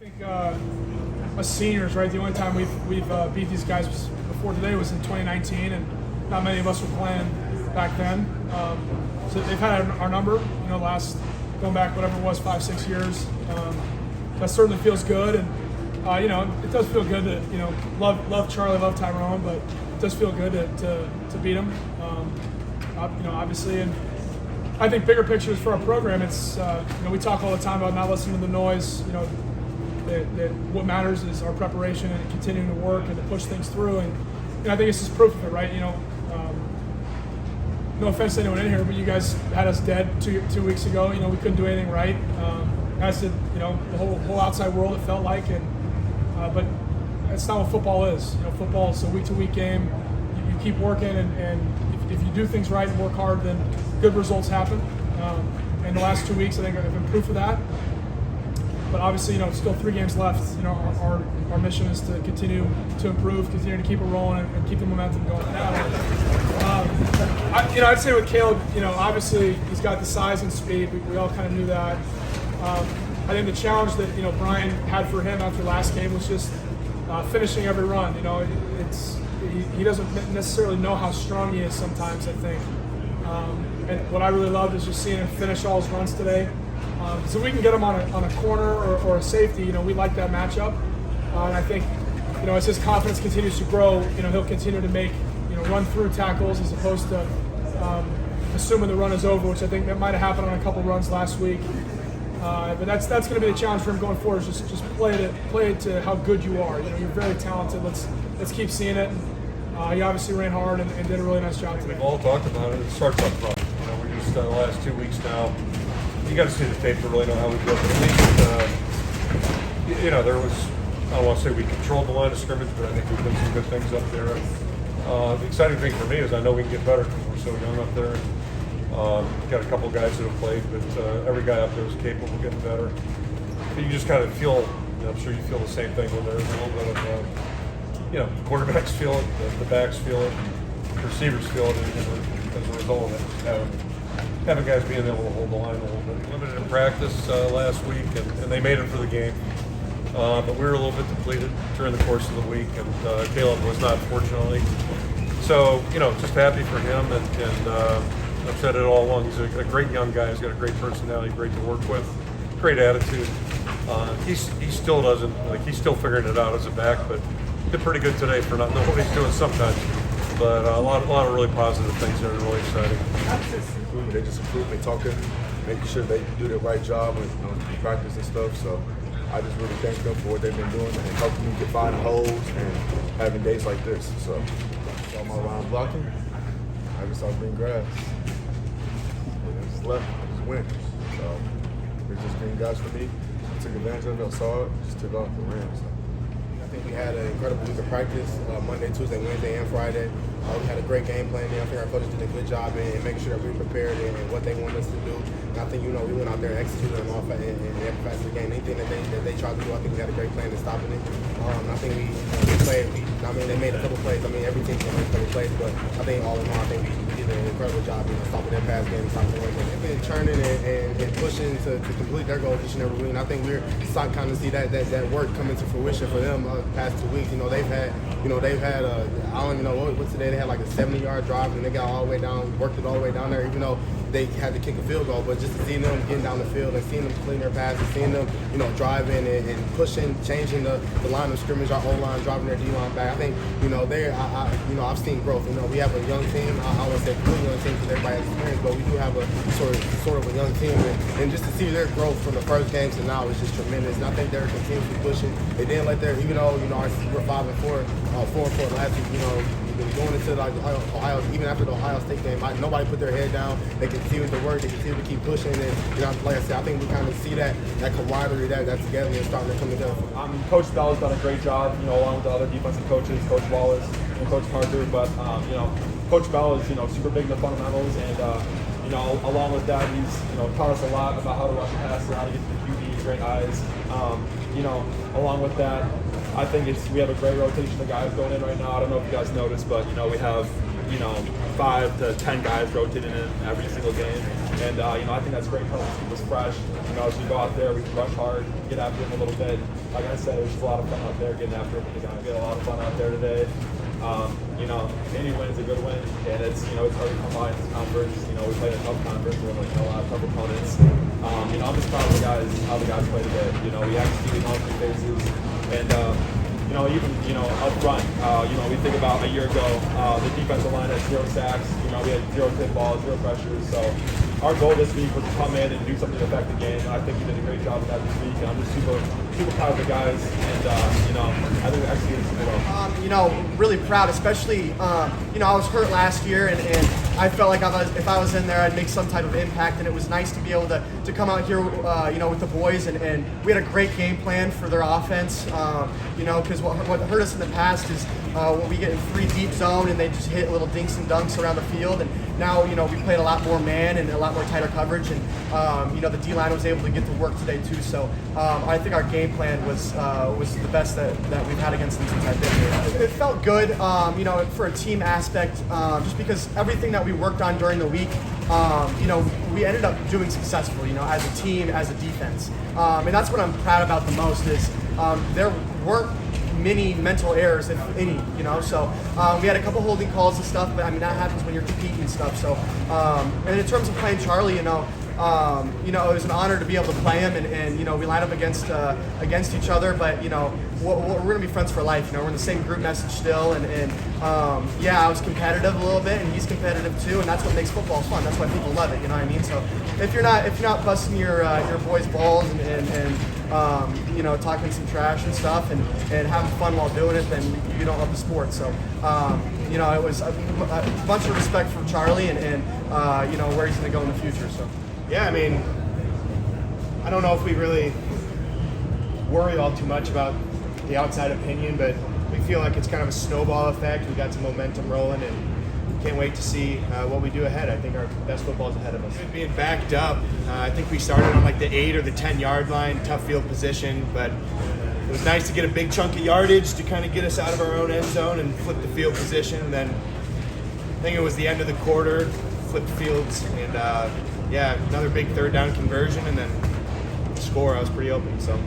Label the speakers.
Speaker 1: think us seniors, right? The only time we've beat these guys before today was in 2019, and not many of us were playing back then. So they've had our number, going back whatever it was, 5-6 years. That certainly feels good, and it does feel good to love Charlie, love Tyrone, but it does feel good to beat them. Obviously, and I think bigger pictures for our program. It's we talk all the time about not listening to the noise. That what matters is our preparation and continuing to work and to push things through. And I think it's just proof of it, right? No offense to anyone in here, but you guys had us dead two weeks ago. We couldn't do anything right. As did the whole outside world. It felt like, but that's not what football is. Football is a week-to-week game. You keep working, and if you do things right and work hard, then good results happen. And the last 2 weeks, I think, have been proof of that. But obviously, still 3 games left. Our mission is to continue to improve, continue to keep it rolling, and keep the momentum going. I'd say with Kaleb, obviously he's got the size and speed. We all kind of knew that. I think the challenge that Brian had for him after last game was just finishing every run. He doesn't necessarily know how strong he is sometimes, I think. And what I really loved is just seeing him finish all his runs today. So we can get him on a corner or a safety. We like that matchup. And I think, as his confidence continues to grow, he'll continue to make, run through tackles as opposed to assuming the run is over, which I think that might have happened on a couple runs last week. But that's going to be the challenge for him going forward. Is just play it to how good you are. You're very talented. Let's keep seeing it. He obviously ran hard and did a really nice job today.
Speaker 2: We've all talked about it. It starts up front. We're just the last 2 weeks now. You got to see the tape to really know how we do it. But at least, there was, I don't want to say we controlled the line of scrimmage, but I think we've done some good things up there. The exciting thing for me is I know we can get better because we're so young up there. Got a couple of guys that have played, but every guy up there is capable of getting better. But you just kind of feel, I'm sure you feel the same thing when there's a little bit of, the quarterbacks feel it, the backs feel it, the receivers feel it as a result of it. Having guys being able to hold the line a little bit. Limited in practice last week, and they made it for the game. But we were a little bit depleted during the course of the week, and Kaleb was not, fortunately. So, just happy for him, and I've said it all along. He's a great young guy. He's got a great personality, great to work with, great attitude. He still doesn't, he's still figuring it out as a back, but did pretty good today for not knowing what he's doing sometimes. But a lot of really positive things that are really exciting.
Speaker 3: They just improve. They talking, making sure they do the right job with practice and stuff. So I just really thank them for what they've been doing and helping me to find holes and having days like this. So on my line blocking, I just saw green grass. I just left. I just went. So it's just green grass for me. I took advantage of it. I saw it. Just took off the rim. So. I think we had an incredible week of practice Monday, Tuesday, Wednesday, and Friday. We had a great game plan there. I think our coaches did a good job in making sure that we were prepared and what they wanted us to do. And I think, we went out there and executed them off in every facet of the game. Anything that they tried to do, I think we had a great plan in stopping it. I think we played. They made a couple plays. Every team made a couple plays, but I think all in all, I think we did an incredible job stopping their pass game, stopping the run game. They've been churning and pushing to complete their goals each and every week. And I think we're starting to kind of see that work coming to fruition for them the past 2 weeks. They've had, I don't even know what today. They had like a 70-yard drive, and they got all the way down, worked it all the way down there, even though they had to kick a field goal. But just to see them getting down the field and seeing them completing their passes, seeing them, driving and pushing, changing the line of scrimmage, our O-line, driving their D-line back. I think, I've seen growth. We have a young team. I wouldn't say completely young team because everybody has experience, but we do have a sort of a young team. And just to see their growth from the first game to now is just tremendous. And I think they're continuously pushing. They didn't let their, even though, we're 5-4, 4-4 last week, going into Ohio, even after the Ohio State game, nobody put their head down. They continue to work. They continue to keep pushing. And like I said, I think we kind of see that camaraderie, that together and starting to come together.
Speaker 4: Coach Bell has done a great job, along with the other defensive coaches, Coach Wallace and Coach Parker. But Coach Bell is super big in the fundamentals, and along with that, he's taught us a lot about how to rush a passer, how to get to the QB, great eyes. Along with that, I think we have a great rotation of guys going in right now. I don't know if you guys noticed, but we have 5 to 10 guys rotating in every single game. And I think that's great. Helps keep us fresh. As we go out there, we can rush hard, get after them a little bit. Like I said, it was just a lot of fun out there getting after them. We had a lot of fun out there today. Any win's a good win, and it's hard to come by in this conference. We played a tough conference with a lot of tough opponents. I'm just proud of how the guys played today. We executed all 3 phases, and even up front, we think about a year ago, the defensive line had 0 sacks. We had 0 tip balls, 0 pressures. So our goal this week was to come in and do something to affect the game. And I think we did a great job of that this week. And I'm just super proud of the guys. And I think we executed super well.
Speaker 5: Really proud, especially I was hurt last year, and I felt like if I was in there, I'd make some type of impact. And it was nice to be able to come out here, with the boys, and we had a great game plan for their offense. Because what hurt us in the past is when we get in 3 deep zone and they just hit little dinks and dunks around the field. And now we played a lot more man and a lot more tighter coverage, and the D line was able to get to work today too. So I think our game plan was the best that we've had against them since I've been here. It felt good, for a team aspect, just because everything that we worked on during the week, we ended up doing successfully, as a team, as a defense. And that's what I'm proud about the most is there weren't many mental errors, if any, So we had a couple holding calls and stuff, but that happens when you're competing and stuff. So, and in terms of playing Charlie, it was an honor to be able to play him, and we line up against each other. But we're gonna be friends for life. We're in the same group message still, and I was competitive a little bit, and he's competitive too, and that's what makes football fun. That's why people love it. You know what I mean? So if you're not busting your boys' balls and talking some trash and stuff and having fun while doing it, then you don't love the sport. So, it was a bunch of respect for Charlie and where he's going to go in the future. So,
Speaker 6: yeah, I don't know if we really worry all too much about the outside opinion, but we feel like it's kind of a snowball effect. We got some momentum rolling, and can't wait to see what we do ahead. I think our best football is ahead of us. Being backed up, I think we started on like the 8 or the 10-yard line, tough field position, but it was nice to get a big chunk of yardage to kind of get us out of our own end zone and flip the field position. And then I think it was the end of the quarter, flipped fields, and another big 3rd down conversion, and then score. I was pretty open, so.